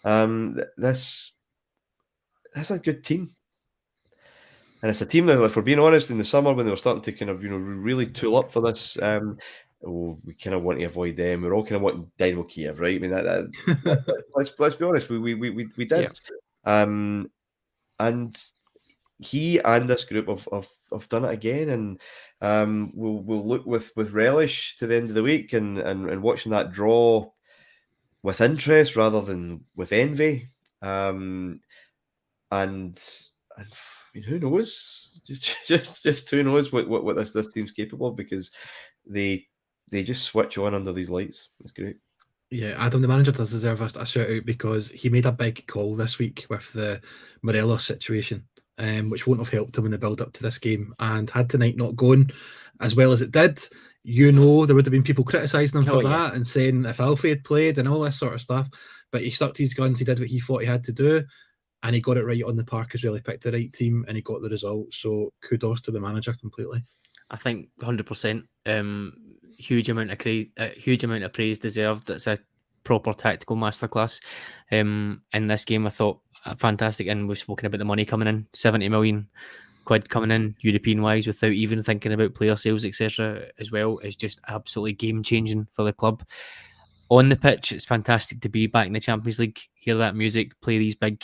That's a good team, and it's a team that, if we're being honest, in the summer when they were starting to kind of really tool up for this, we kind of want to avoid them. We're all kind of wanting Dynamo Kiev, right? I mean, let's be honest, we did, and he and this group have done it again, and we'll look with relish to the end of the week and watching that draw with interest rather than with envy. And who knows? Just who knows what this team's capable of, because they just switch on under these lights. It's great. Yeah, Adam, the manager does deserve a shout out, because he made a big call this week with the Morelos situation, which won't have helped him in the build up to this game. And had tonight not gone as well as it did, there would have been people criticising him for that and saying if Alfie had played and all this sort of stuff. But he stuck to his guns. He did what he thought he had to do, and he got it right on the park as well. He picked the right team and he got the result. So kudos to the manager completely. I think 100%. Huge amount of praise deserved. It's a proper tactical masterclass. In this game, I thought fantastic. And we've spoken about the money coming in, 70 million quid coming in European wise, without even thinking about player sales, etc. as well, is just absolutely game changing for the club. On the pitch, it's fantastic to be back in the Champions League, hear that music, play these big,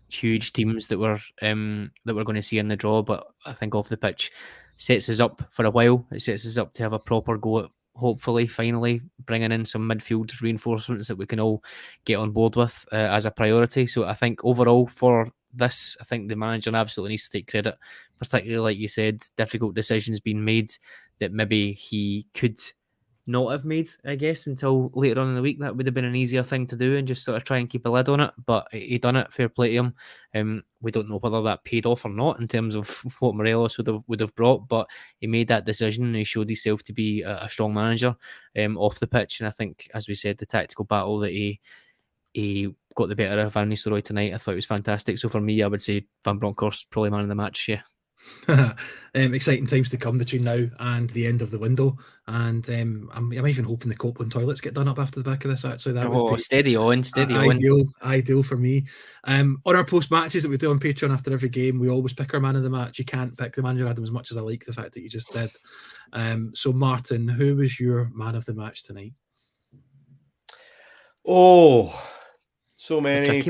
huge teams that we're going to see in the draw. But I think off the pitch sets us up for a while. It sets us up to have a proper go at, hopefully, finally bringing in some midfield reinforcements that we can all get on board with as a priority. So I think overall for this, I think the manager absolutely needs to take credit, particularly, like you said, difficult decisions being made that maybe he could not have made, I guess, until later on in the week. That would have been an easier thing to do and just sort of try and keep a lid on it, but he done it. Fair play to him. We don't know whether that paid off or not in terms of what Morelos would have brought, but he made that decision and he showed himself to be a strong manager off the pitch. And I think, as we said, the tactical battle that he got the better of Van Nistelrooy tonight, I thought it was fantastic. So for me, I would say Van Bronckhorst probably man of the match. Yeah. Exciting times to come between now and the end of the window, and I'm even hoping the Copeland toilets get done up after the back of this. Actually, that would be steady on. Ideal for me. On our post matches that we do on Patreon after every game, we always pick our man of the match. You can't pick the manager, Adam, as much as I like the fact that you just did. So Martyn, who was your man of the match tonight? Oh, so many.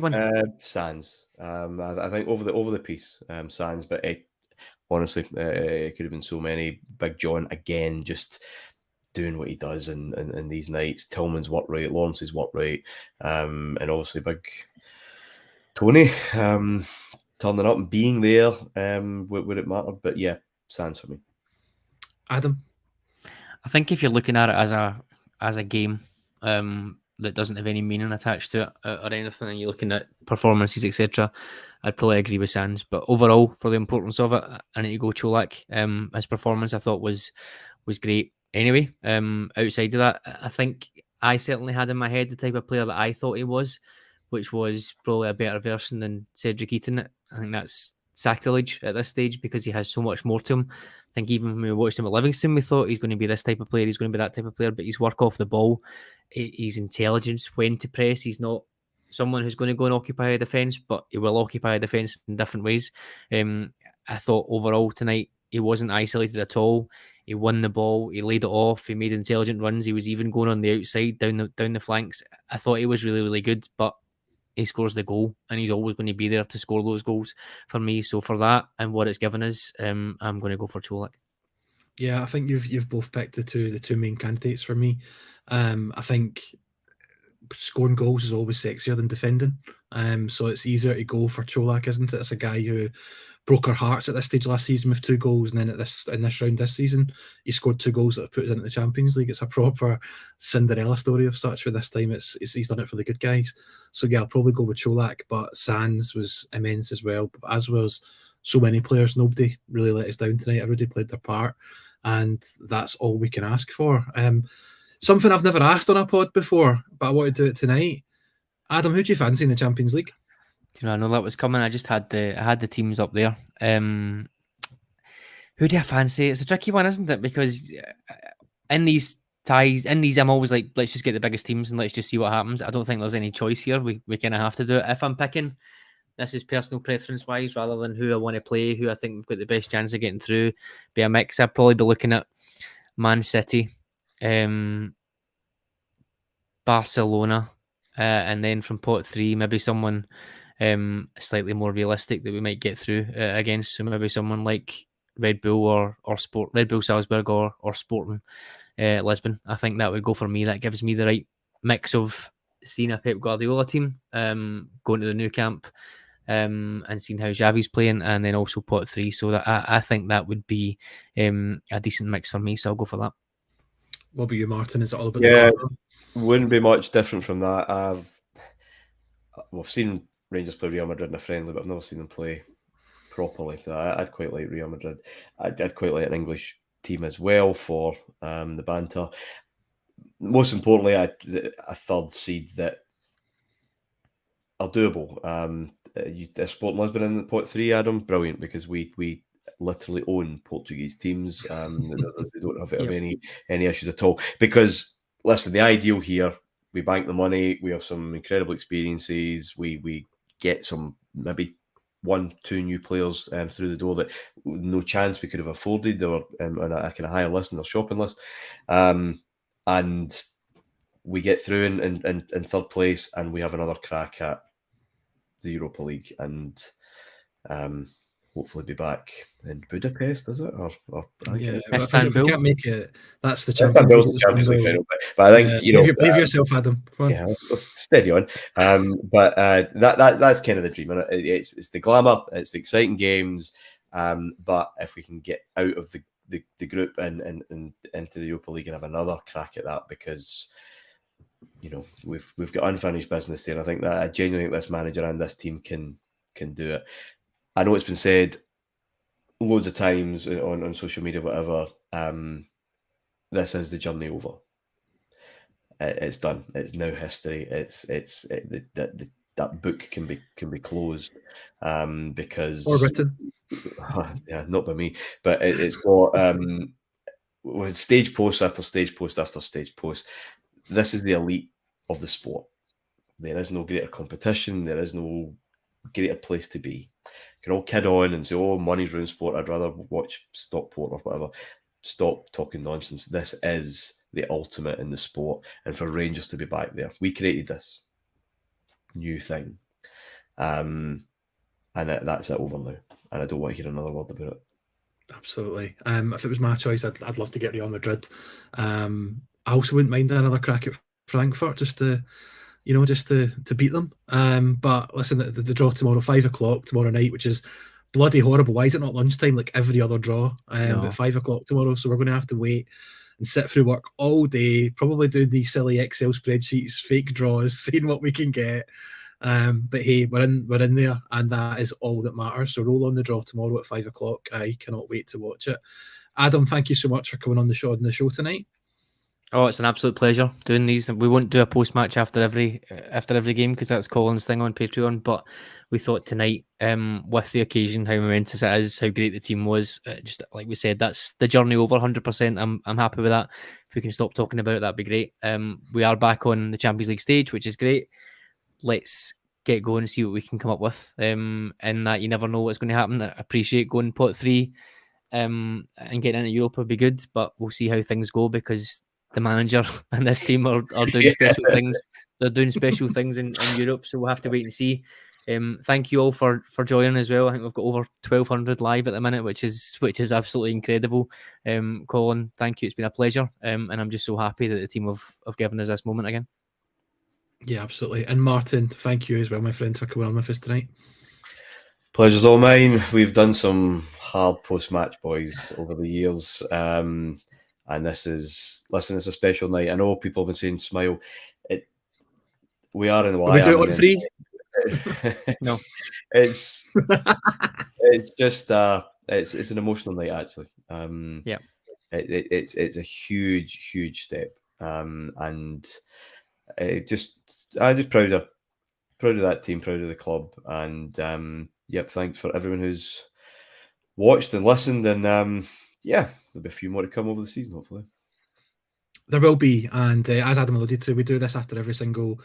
Sands. I think over the piece, Sands, but honestly, it could have been so many. Big John again, just doing what he does in these nights. Tillman's work rate, Lawrence's work rate, and obviously big Tony turning up and being there would it matter? But yeah, Sands for me. Adam, I think if you're looking at it as a game that doesn't have any meaning attached to it or anything, and you're looking at performances, etc., I'd probably agree with Sands. But overall, for the importance of it, I need to go Čolak. His performance, I thought, was was great. Anyway, outside of that, I think I certainly had in my head the type of player that I thought he was, which was probably a better version than Cedric Eaton. I think that's sacrilege at this stage because he has so much more to him. I think even when we watched him at Livingston, we thought he's going to be this type of player, he's going to be that type of player, but his work off the ball, his intelligence when to press, he's not someone who's going to go and occupy a defence, but he will occupy a defence in different ways. I thought overall tonight, he wasn't isolated at all. He won the ball, he laid it off, he made intelligent runs, he was even going on the outside, down the flanks. I thought he was really, really good, but he scores the goal, and he's always going to be there to score those goals for me. So for that and what it's given us, I'm going to go for Colin. Yeah, I think you've both picked the two main candidates for me. I think scoring goals is always sexier than defending. So it's easier to go for Colin, isn't it? It's a guy who broke our hearts at this stage last season with 2 goals, and then in this round this season, he scored 2 goals that have put us into the Champions League. It's a proper Cinderella story of such. But this time, he's done it for the good guys. So yeah, I'll probably go with Cholak, but Sands was immense as well. As was so many players. Nobody really let us down tonight. Everybody played their part, and that's all we can ask for. Something I've never asked on a pod before, but I want to do it tonight. Adam, who do you fancy in the Champions League? I know that was coming. I just had the teams up there. Who do I fancy? It's a tricky one, isn't it? Because in these ties, I'm always like, let's just get the biggest teams and let's just see what happens. I don't think there's any choice here. We kind of have to do it. If I'm picking, this is personal preference wise, rather than who I want to play, who I think we've got the best chance of getting through. Be a mix. I'd probably be looking at Man City, Barcelona, and then from pot 3, maybe someone slightly more realistic that we might get through against. So maybe someone like Red Bull or Red Bull Salzburg or Sporting Lisbon. I think that would go for me. That gives me the right mix of seeing a Pep Guardiola team, going to the Nou Camp, and seeing how Xavi's playing, and then also pot 3. So that I think that would be a decent mix for me. So I'll go for that. What about you, Martin? Is it all about Yeah, the wouldn't be much different from that. We've seen Rangers play Real Madrid in a friendly, but I've never seen them play properly. So I'd quite like Real Madrid. I'd quite like an English team as well for the banter. Most importantly, a third seed that are doable. Sporting Lisbon in pot 3, Adam, brilliant, because we literally own Portuguese teams. They don't have any issues at all. Because listen, the ideal here, we bank the money, we have some incredible experiences, we get some maybe 1-2 new players through the door that no chance we could have afforded. They were on a kind of higher list in their shopping list, and we get through in third place, and we have another crack at the Europa League, and hopefully be back in Budapest, is it? Or yeah, Istanbul. We can't make it. That's the Champions League final. But I think believe yourself, Adam. Yeah, let's steady on. But that's kind of the dream. It's the glamour, it's the exciting games. But if we can get out of the group and into the Europa League and have another crack at that, because we've got unfinished business there. And I think that I genuinely think this manager and this team can do it. I know it's been said loads of times on social media, whatever. This is the journey over. It's done. It's now history. That book can be closed because Or written. Yeah, not by me, but it's got with stage post after stage post after stage post. This is the elite of the sport. There is no greater competition. There is no greater place to be. You can all kid on and say, "Oh, money's ruined sport. I'd rather watch Stockport or whatever." Stop talking nonsense. This is the ultimate in the sport, and for Rangers to be back there, we created this new thing, and that's it over now. And I don't want to hear another word about it. Absolutely. If it was my choice, I'd love to get Real Madrid. I also wouldn't mind another crack at Frankfurt just to beat them. But listen, the draw tomorrow, 5:00 tomorrow night, which is bloody horrible. Why is it not lunchtime like every other draw? No. At 5:00 tomorrow, so we're going to have to wait and sit through work all day, probably doing these silly Excel spreadsheets, fake draws, seeing what we can get. But hey, we're in there, and that is all that matters. So roll on the draw tomorrow at 5:00. I cannot wait to watch it. Adam, thank you so much for coming on the show tonight. Oh, it's an absolute pleasure doing these. We won't do a post-match after every game because that's Colin's thing on Patreon. But we thought tonight, with the occasion, how momentous it is, how great the team was, just like we said, that's the journey over 100%. I'm happy with that. If we can stop talking about it, that'd be great. We are back on the Champions League stage, which is great. Let's get going and see what we can come up with. And that you never know what's going to happen. I appreciate going pot 3 and getting into Europe would be good, but we'll see how things go because the manager and this team are doing special things. They're doing special things in Europe, so we'll have to wait and see. Thank you all for joining as well. I think we've got over 1,200 live at the minute, which is absolutely incredible. Colin, thank you. It's been a pleasure, and I'm just so happy that the team have given us this moment again. Yeah, absolutely. And Martin, thank you as well, my friend, for coming on with us tonight. Pleasure's all mine. We've done some hard post-match, boys, over the years. And this is, listen, it's a special night. I know people have been saying smile. We are in the We do it on free. No, it's just it's an emotional night actually. Yeah, it's a huge step. And I'm just proud of that team, proud of the club, and yep, thanks for everyone who's watched and listened, and yeah, there'll be a few more to come over the season, hopefully. There will be, and as Adam alluded to, we do this after every single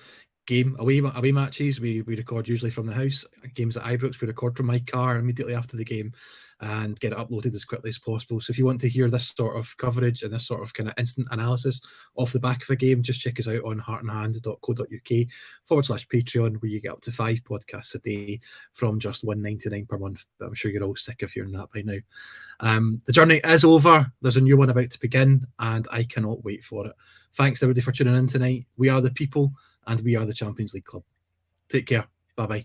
game. Away matches, we record usually from the house. Games at Ibrox, we record from my car immediately after the game and get it uploaded as quickly as possible. So if you want to hear this sort of coverage and this sort of kind of instant analysis off the back of a game, just check us out on heartandhand.co.uk/Patreon, where you get up to 5 podcasts a day from just $1.99 per month. But I'm sure you're all sick of hearing that by now. The journey is over. There's a new one about to begin, and I cannot wait for it. Thanks everybody for tuning in tonight. We are the people, and we are the Champions League Club. Take care. Bye-bye.